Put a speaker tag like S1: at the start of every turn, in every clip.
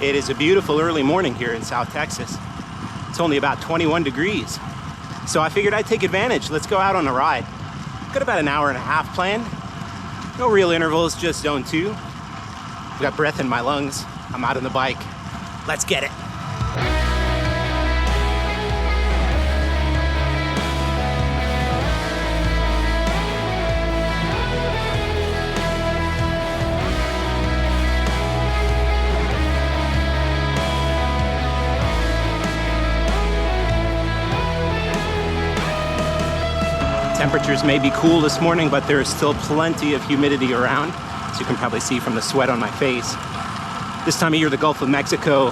S1: It is a beautiful early morning here in South Texas. It's only about 21 degrees. So I figured I'd take advantage. Let's go out on a ride. Got about an hour and a half planned. No real intervals, just zone 2. I've got breath in my lungs. I'm out on the bike. Let's get it. Temperatures may be cool this morning, but there is still plenty of humidity around, as you can probably see from the sweat on my face. This time of year, the Gulf of Mexico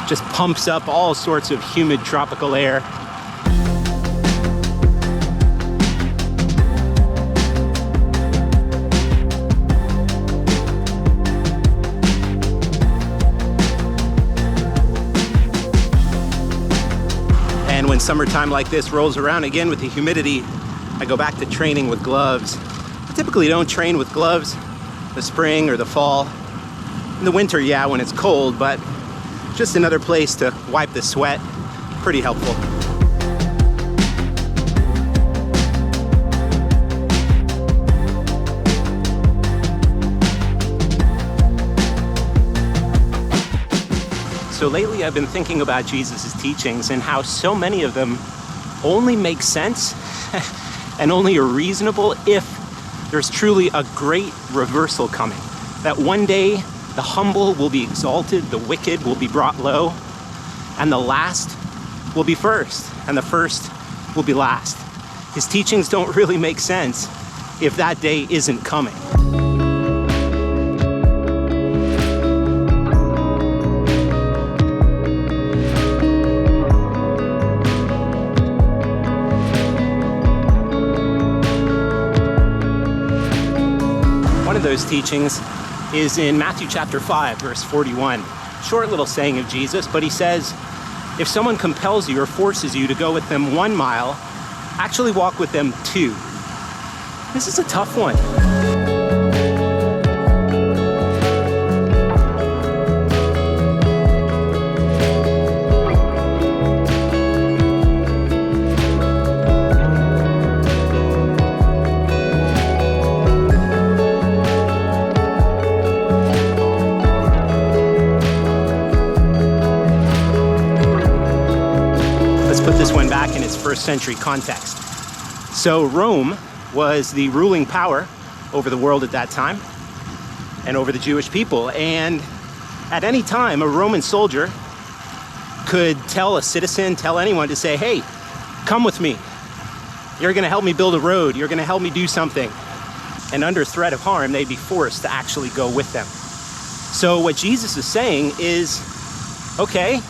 S1: just pumps up all sorts of humid tropical air. And when summertime like this rolls around again with the humidity, I go back to training with gloves. I typically don't train with gloves the spring or the fall. In the winter, yeah, when it's cold, but just another place to wipe the sweat. Pretty helpful. So lately I've been thinking about Jesus' teachings and how so many of them only make sense and only are reasonable if there's truly a great reversal coming. That one day the humble will be exalted, the wicked will be brought low, and the last will be first, and the first will be last. His teachings don't really make sense if that day isn't coming. One of those teachings is in Matthew chapter 5, verse 41. Short little saying of Jesus, but he says, if someone compels you or forces you to go with them 1 mile, actually walk with them 2. This is a tough one. Put this one back in its first century context. So Rome was the ruling power over the world at that time and over the Jewish people. And at any time, a Roman soldier could tell a citizen, tell anyone to say, hey, come with me. You're going to help me build a road. You're going to help me do something. And under threat of harm, they'd be forced to actually go with them. So what Jesus is saying is, okay,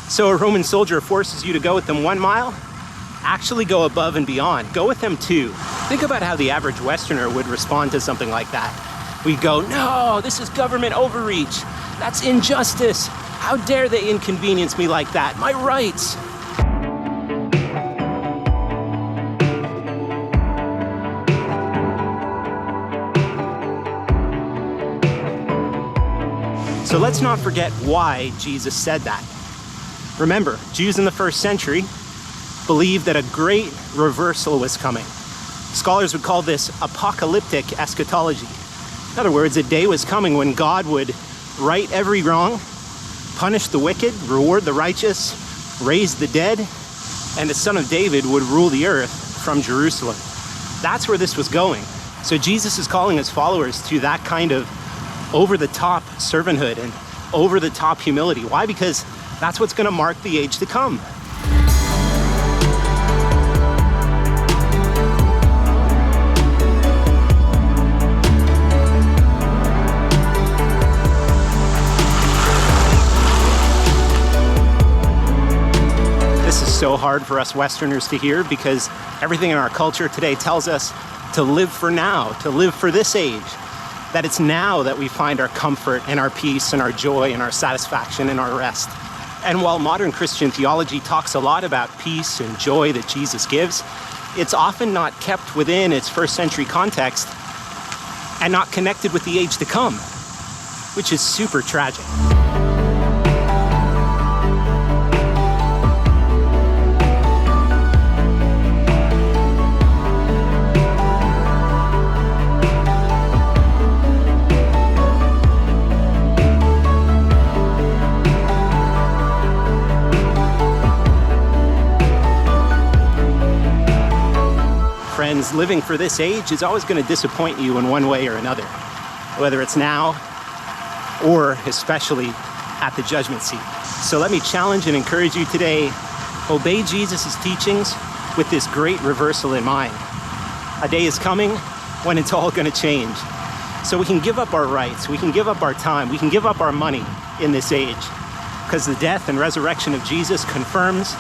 S1: so a Roman soldier forces you to go with them 1 mile, actually go above and beyond. Go with them 2. Think about how the average Westerner would respond to something like that. We'd go, no, this is government overreach. That's injustice. How dare they inconvenience me like that? My rights. So let's not forget why Jesus said that. Remember, Jews in the first century believed that a great reversal was coming. Scholars would call this apocalyptic eschatology. In other words, a day was coming when God would right every wrong, punish the wicked, reward the righteous, raise the dead, and the Son of David would rule the earth from Jerusalem. That's where this was going. So Jesus is calling his followers to that kind of over-the-top servanthood and over-the-top humility. Why? Because that's what's going to mark the age to come. This is so hard for us Westerners to hear because everything in our culture today tells us to live for now, to live for this age. That it's now that we find our comfort and our peace and our joy and our satisfaction and our rest. And while modern Christian theology talks a lot about peace and joy that Jesus gives, it's often not kept within its first century context and not connected with the age to come, which is super tragic. means living for this age is always going to disappoint you in one way or another, whether it's now or especially at the judgment seat. So let me challenge and encourage you today, obey Jesus' teachings with this great reversal in mind. A day is coming when it's all going to change. So we can give up our rights, we can give up our time, we can give up our money in this age, because the death and resurrection of Jesus confirms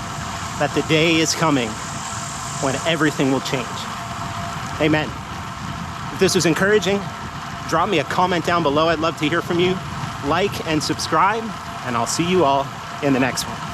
S1: that the day is coming when everything will change. Amen. If this was encouraging, drop me a comment down below. I'd love to hear from you. Like and subscribe, and I'll see you all in the next one.